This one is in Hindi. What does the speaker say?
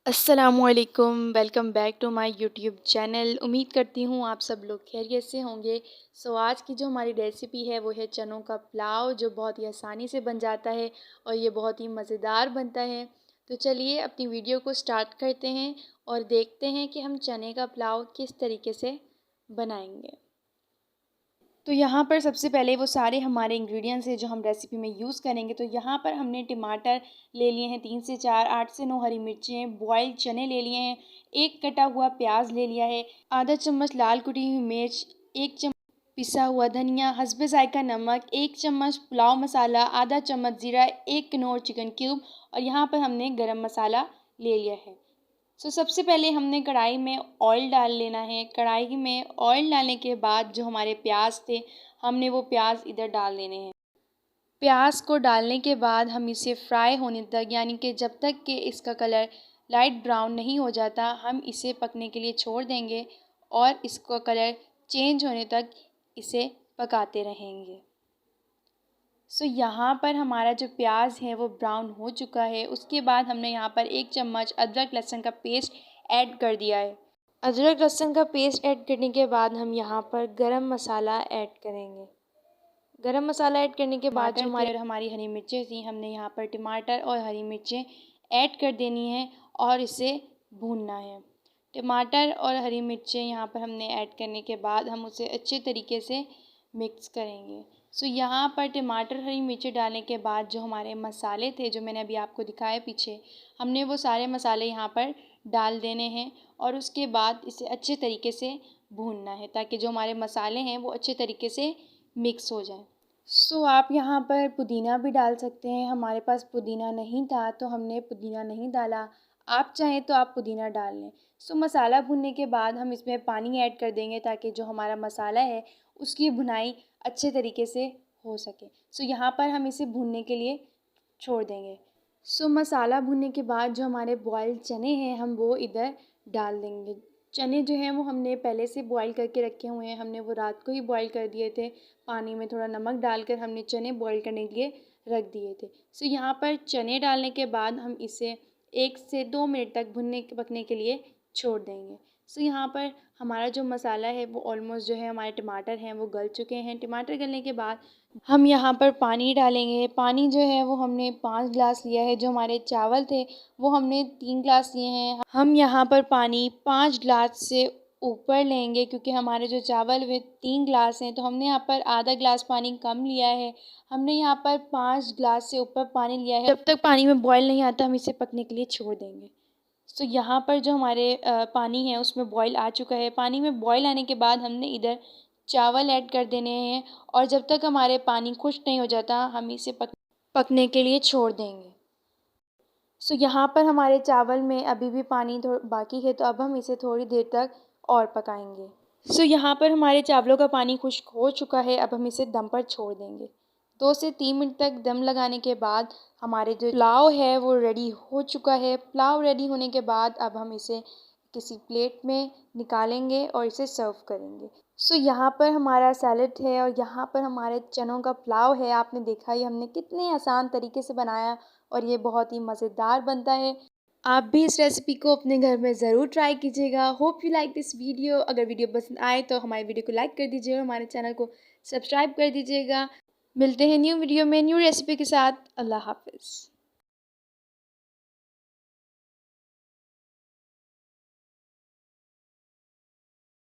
अस्सलामुअलैकुम, welcome back to my YouTube channel. उम्मीद करती हूँ आप सब लोग खैरियत से होंगे। आज की जो हमारी रेसिपी है वो है चनों का पुलाव, जो बहुत ही आसानी से बन जाता है और ये बहुत ही मज़ेदार बनता है। तो चलिए अपनी वीडियो को स्टार्ट करते हैं और देखते हैं कि हम चने का पुलाव किस तरीके से बनाएंगे। तो यहाँ पर सबसे पहले वो सारे हमारे इंग्रेडिएंट्स हैं जो हम रेसिपी में यूज़ करेंगे। तो यहाँ पर हमने टमाटर ले लिए हैं 3 से 4, 8 से 9 हरी मिर्चें, बॉइल्ड चने ले लिए हैं, एक कटा हुआ प्याज ले लिया है, आधा चम्मच लाल कुटी हुई मिर्च, 1 चम्मच पिसा हुआ धनिया, हस्बे ज़ायक़ा नमक, 1 चम्मच पुलाव मसाला, आधा चम्मच ज़ीरा, 1 किनोर चिकन क्यूब और यहाँ पर हमने गरम मसाला ले लिया है। सबसे पहले हमने कढ़ाई में ऑयल डाल लेना है। कढ़ाई में ऑयल डालने के बाद जो हमारे प्याज थे, हमने वो प्याज इधर डाल देने हैं। प्याज को डालने के बाद हम इसे फ्राई होने तक, यानी कि जब तक कि इसका कलर लाइट ब्राउन नहीं हो जाता, हम इसे पकने के लिए छोड़ देंगे और इसका कलर चेंज होने तक इसे पकाते रहेंगे। यहाँ पर हमारा जो प्याज है वो ब्राउन हो चुका है। उसके बाद हमने यहाँ पर 1 चम्मच अदरक लहसुन का पेस्ट ऐड कर दिया है। अदरक लहसुन का पेस्ट ऐड करने के बाद हम यहाँ पर गरम मसाला ऐड करेंगे। गरम मसाला ऐड करने के बाद जो हमारी हरी मिर्चें थी, हमने यहाँ पर टमाटर और हरी मिर्चें ऐड कर देनी है और इसे भूनना है। टमाटर और हरी मिर्चें यहाँ पर हमने ऐड करने के बाद हम उसे अच्छे तरीके से मिक्स करेंगे। यहाँ पर टमाटर हरी मिर्ची डालने के बाद जो हमारे मसाले थे, जो मैंने अभी आपको दिखाए पीछे, हमने वो सारे मसाले यहाँ पर डाल देने हैं और उसके बाद इसे अच्छे तरीके से भूनना है ताकि जो हमारे मसाले हैं वो अच्छे तरीके से मिक्स हो जाएं। आप यहाँ पर पुदीना भी डाल सकते हैं। हमारे पास पुदीना नहीं था तो हमने पुदीना नहीं डाला। आप चाहें तो आप पुदीना डाल लें। मसाला भुनने के बाद हम इसमें पानी ऐड कर देंगे ताकि जो हमारा मसाला है उसकी भुनाई अच्छे तरीके से हो सके। यहाँ पर हम इसे भूनने के लिए छोड़ देंगे। मसाला भुनने के बाद जो हमारे बॉइल्ड चने हैं हम वो इधर डाल देंगे। चने जो हैं वो हमने पहले से बॉईल करके रखे हुए हैं। हमने वो रात को ही बॉईल कर दिए थे। पानी में थोड़ा नमक डालकर हमने चने बॉईल करने के लिए रख दिए थे। यहाँ पर चने डालने के बाद हम इसे 1 से 2 मिनट तक पकने के लिए छोड़ देंगे। यहाँ पर हमारा जो मसाला है वो ऑलमोस्ट जो है, हमारे टमाटर हैं वो गल चुके हैं। टमाटर गलने के बाद हम यहाँ पर पानी डालेंगे। पानी जो है वो हमने 5 गिलास लिया है। जो हमारे चावल थे वो हमने 3 गिलास लिए हैं। हम यहाँ पर पानी 5 गिलास से ऊपर लेंगे क्योंकि हमारे जो चावल वे 3 गिलास हैं, तो हमने यहाँ पर आधा गिलास पानी कम लिया है। हमने यहाँ पर 5 गिलास से ऊपर पानी लिया है। जब तक पानी में बॉयल नहीं आता हम इसे पकने के लिए छोड़ देंगे। यहाँ पर जो हमारे पानी है उसमें बॉयल आ चुका है। पानी में बॉयल आने के बाद हमने इधर चावल ऐड कर देने हैं और जब तक हमारे पानी खुश्क नहीं हो जाता हम इसे पकने के लिए छोड़ देंगे। यहाँ पर हमारे चावल में अभी भी पानी बाकी है, तो अब हम इसे थोड़ी देर तक और पकाएंगे। यहाँ पर हमारे चावलों का पानी खुश्क हो चुका है। अब हम इसे दम पर छोड़ देंगे। 2 से 3 मिनट तक दम लगाने के बाद हमारे जो पुलाव है वो रेडी हो चुका है। पुलाव रेडी होने के बाद अब हम इसे किसी प्लेट में निकालेंगे और इसे सर्व करेंगे। यहाँ पर हमारा सैलेड है और यहाँ पर हमारे चनों का पुलाव है। आपने देखा ही हमने कितने आसान तरीके से बनाया और ये बहुत ही मज़ेदार बनता है। आप भी इस रेसिपी को अपने घर में ज़रूर ट्राई कीजिएगा। Hope you like this video. अगर वीडियो पसंद आए तो हमारे वीडियो को लाइक कर दीजिए और हमारे चैनल को सब्सक्राइब कर दीजिएगा। मिलते हैं न्यू वीडियो में न्यू रेसिपी के साथ। अल्लाह हाफ़िज़।